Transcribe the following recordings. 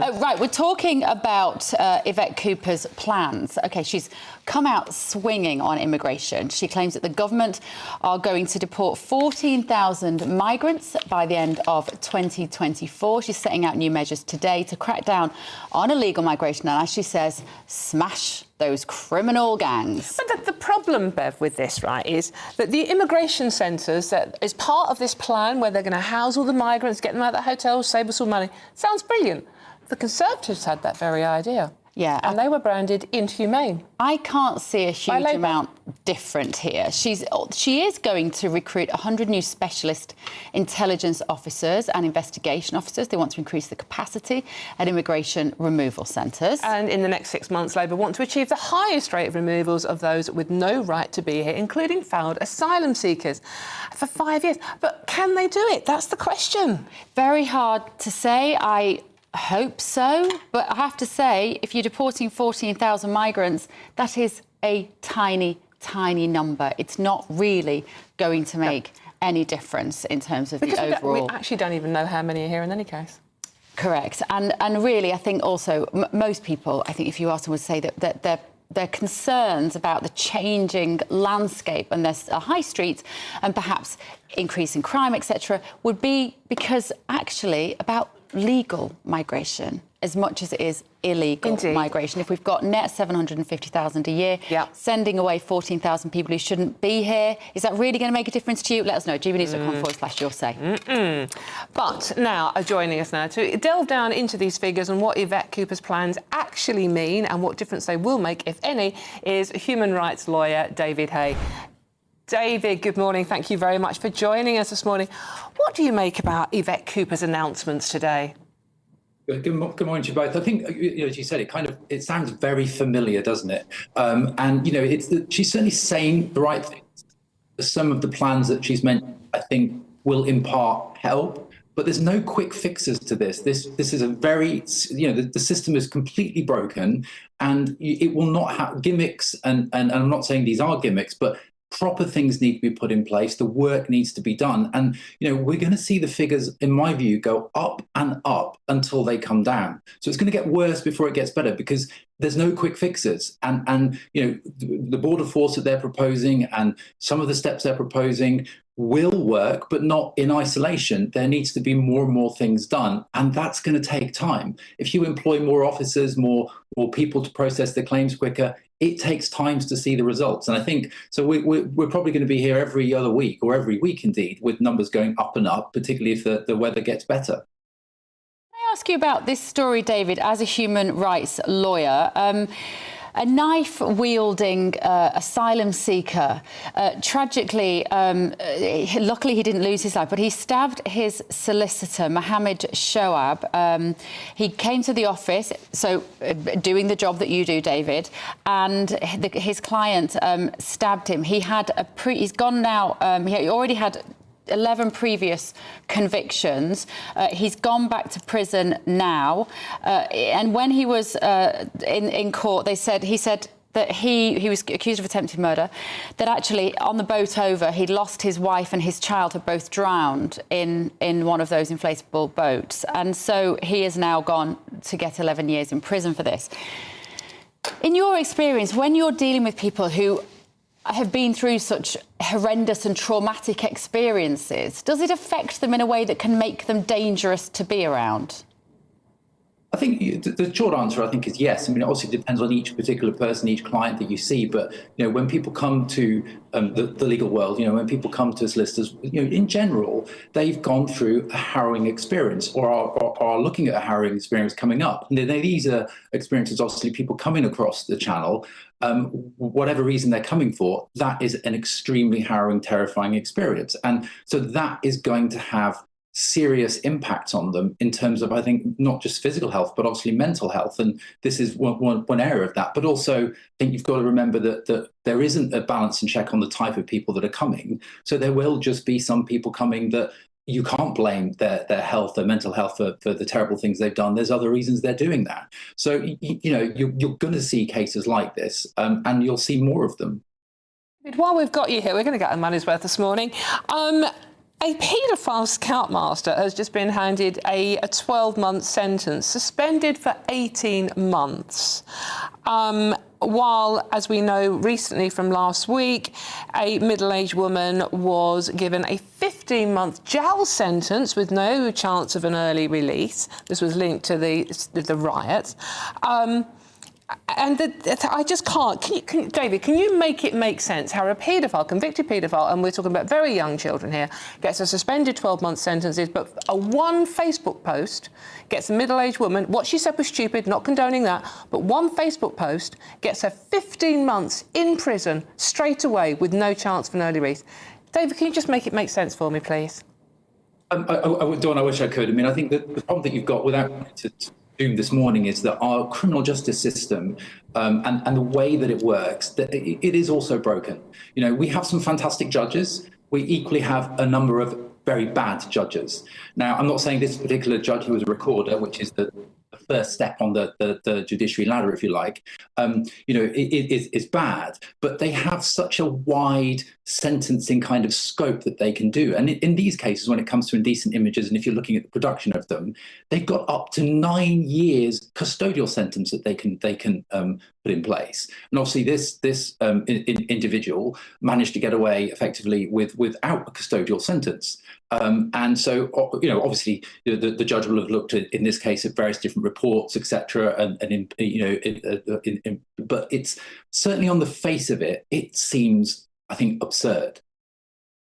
Right, we're talking about Yvette Cooper's plans. OK, she's come out swinging on immigration. She claims that the government are going to deport 14,000 migrants by the end of 2024. She's setting out new measures today to crack down on illegal migration and, as she says, smash those criminal gangs. But the problem, Bev, with this, right, is that the immigration centres that is part of this plan where they're going to house all the migrants, get them out of the hotels, save us all money, sounds brilliant. The Conservatives had that very idea. Yeah. And they were branded inhumane. I can't see a huge amount different here. She is going to recruit 100 new specialist intelligence officers and investigation officers. They want to increase the capacity at immigration removal centres. And in the next 6 months, Labour want to achieve the highest rate of removals of those with no right to be here, including failed asylum seekers, for 5 years. But can they do it? That's the question. Very hard to say. I hope so, but I have to say, if you're deporting 14,000 migrants, that is a tiny, tiny number. It's not really going to make any difference in terms of the overall. We actually don't even know how many are here in any case. Correct, and really, I think also most people, I think, if you ask them, would say that their concerns about the changing landscape and there's a high street and perhaps increasing crime, etc., would be because actually about legal migration as much as it is illegal migration. If we've got net 750,000 a year, sending away 14,000 people who shouldn't be here, is that really going to make a difference to you? Let us know. gbnews.com/your say. But now, joining us now to delve down into these figures and what Yvette Cooper's plans actually mean and what difference they will make, if any, is human rights lawyer David Hay. David, good morning. Thank you very much for joining us this morning. What do you make about Yvette Cooper's announcements today? Good morning to you both. I think, as you said, it sounds very familiar, doesn't it? And she's certainly saying the right things. Some of the plans that she's mentioned, I think, will in part help. But there's no quick fixes to this. This is a very, the system is completely broken, and it will not have gimmicks. And I'm not saying these are gimmicks, but proper things need to be put in place. The work needs to be done. And, we're going to see the figures, in my view, go up and up until they come down. So it's going to get worse before it gets better because there's no quick fixes. And the border force that they're proposing and some of the steps they're proposing will work, but not in isolation. There needs to be more and more things done, and that's going to take time. If you employ more officers, more people to process the claims quicker, it takes time to see the results. And I think so. We're probably going to be here every other week, or every week indeed, with numbers going up and up, particularly if the weather gets better. Can I ask you about this story, David, as a human rights lawyer? A knife-wielding asylum seeker, tragically, luckily he didn't lose his life, but he stabbed his solicitor, Mr Shoaib. He came to the office, so doing the job that you do, David, and his client stabbed him. He had he's gone now. He already had 11 previous convictions. He's gone back to prison now. And when he was in court, he said that he was accused of attempted murder, that actually on the boat over, he'd lost his wife and his child had both drowned in one of those inflatable boats. And so he is now gone to get 11 years in prison for this. In your experience, when you're dealing with people who have been through such horrendous and traumatic experiences, does it affect them in a way that can make them dangerous to be around? I think the short answer, I think, is yes. I mean, obviously, it depends on each particular person, each client that you see. But when people come to the legal world, when people come to solicitors, in general, they've gone through a harrowing experience, or are looking at a harrowing experience coming up. And these are experiences, obviously, people coming across the channel, whatever reason they're coming for. That is an extremely harrowing, terrifying experience, and so that is going to have serious impacts on them in terms of, I think, not just physical health, but obviously mental health. And this is one area of that. But also, I think you've got to remember that there isn't a balance and check on the type of people that are coming. So there will just be some people coming that you can't blame their health, their mental health for the terrible things they've done. There's other reasons they're doing that. So, you're going to see cases like this, and you'll see more of them. While we've got you here, we're going to get a money's worth this morning. A paedophile scoutmaster has just been handed a 12-month sentence, suspended for 18 months. While, as we know recently from last week, a middle-aged woman was given a 15-month jail sentence with no chance of an early release. This was linked to the riots. I just can't. David, can you make it make sense how a paedophile, convicted paedophile, and we're talking about very young children here, gets a suspended 12-month sentences, but one Facebook post gets a middle-aged woman, what she said was stupid, not condoning that, but one Facebook post gets her 15 months in prison straight away with no chance for an early release. David, can you just make it make sense for me, please? Dawn, I wish I could. I mean, I think that the problem that you've got without to this morning is that our criminal justice system and the way that it works, that it is also broken. You know, we have some fantastic judges. We equally have a number of very bad judges. Now, I'm not saying this particular judge who was a recorder, which is the first step on the judiciary ladder, if you like, you know, is bad, but they have such a wide sentencing kind of scope that they can do. And in these cases, when it comes to indecent images, and if you're looking at the production of them, they've got up to 9 years custodial sentence that they can put in place. And obviously this individual managed to get away effectively without a custodial sentence. And so, you know, obviously the judge will have looked at, in this case, at various different reports, etc. And you know, but it's certainly on the face of it, it seems, I think, absurd.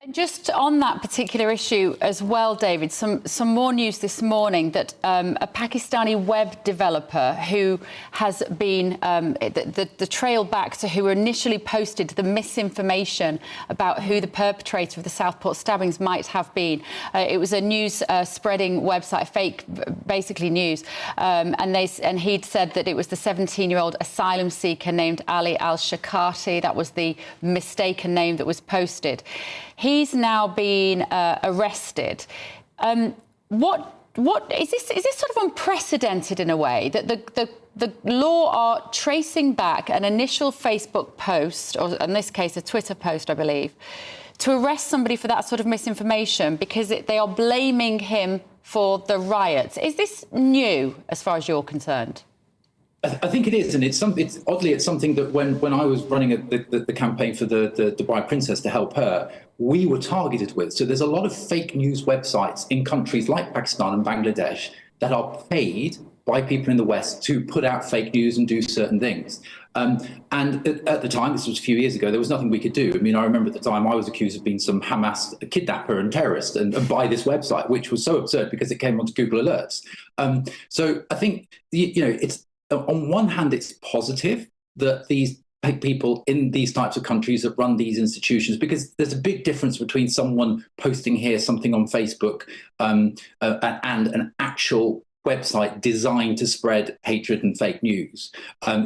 And just on that particular issue as well, David, some more news this morning that a Pakistani web developer who has been the trail back to who initially posted the misinformation about who the perpetrator of the Southport stabbings might have been. It was a news spreading website, fake, basically news, and he'd said that it was the 17-year-old asylum seeker named Ali al-Shakati. That was the mistaken name that was posted. He's now been arrested. What is this? Is this sort of unprecedented in a way that the law are tracing back an initial Facebook post, or in this case a Twitter post, I believe, to arrest somebody for that sort of misinformation because they are blaming him for the riots? Is this new as far as you're concerned? I think it is, and it's oddly it's something that when I was running the campaign for the Dubai Princess to help her, we were targeted with. So there's a lot of fake news websites in countries like Pakistan and Bangladesh that are paid by people in the West to put out fake news and do certain things. And at the time, this was a few years ago, there was nothing we could do. I mean, I remember at the time I was accused of being some Hamas kidnapper and terrorist and by this website, which was so absurd because it came onto Google Alerts. So I think, you know, it's, on one hand, it's positive that these people in these types of countries that run these institutions, because there's a big difference between someone posting here something on Facebook and an actual website designed to spread hatred and fake news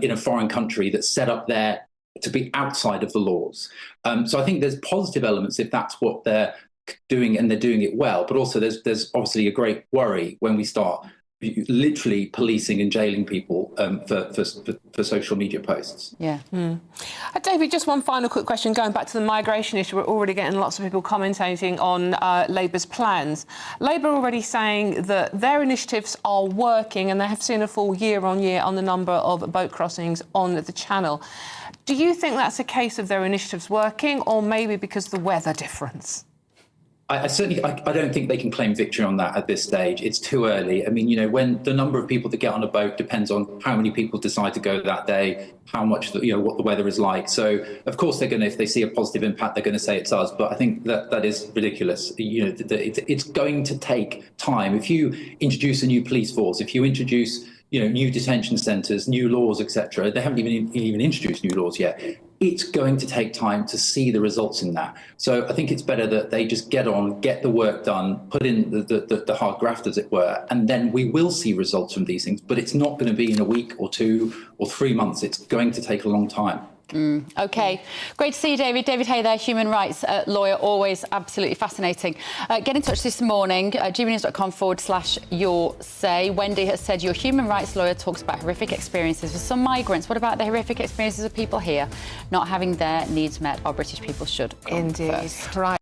in a foreign country that's set up there to be outside of the laws. So I think there's positive elements if that's what they're doing and they're doing it well, but also there's obviously a great worry when we start literally policing and jailing people for social media posts. Yeah. David, just one final quick question, going back to the migration issue. We're already getting lots of people commentating on Labour's plans. Labour already saying that their initiatives are working and they have seen a fall year on year on the number of boat crossings on the channel. Do you think that's a case of their initiatives working, or maybe because of the weather difference? I certainly don't think they can claim victory on that at this stage. It's too early. I mean, you know, when the number of people that get on a boat depends on how many people decide to go that day, how much, you know, what the weather is like. So, of course, they're going to, if they see a positive impact, they're going to say it's us. But I think that is ridiculous. You know, it's going to take time. If you introduce a new police force, if you introduce, you know, new detention centres, new laws, etc., they haven't even introduced new laws yet. It's going to take time to see the results in that. So I think it's better that they just get on, get the work done, put in the hard graft, as it were, and then we will see results from these things. But it's not going to be in a week or 2 or 3 months. It's going to take a long time. OK. Great to see you, David. David Hay there, human rights lawyer, always absolutely fascinating. Get in touch this morning, gbnews.com/your say. Wendy has said your human rights lawyer talks about horrific experiences for some migrants. What about the horrific experiences of people here not having their needs met? Our British people should come Indeed. first. Right.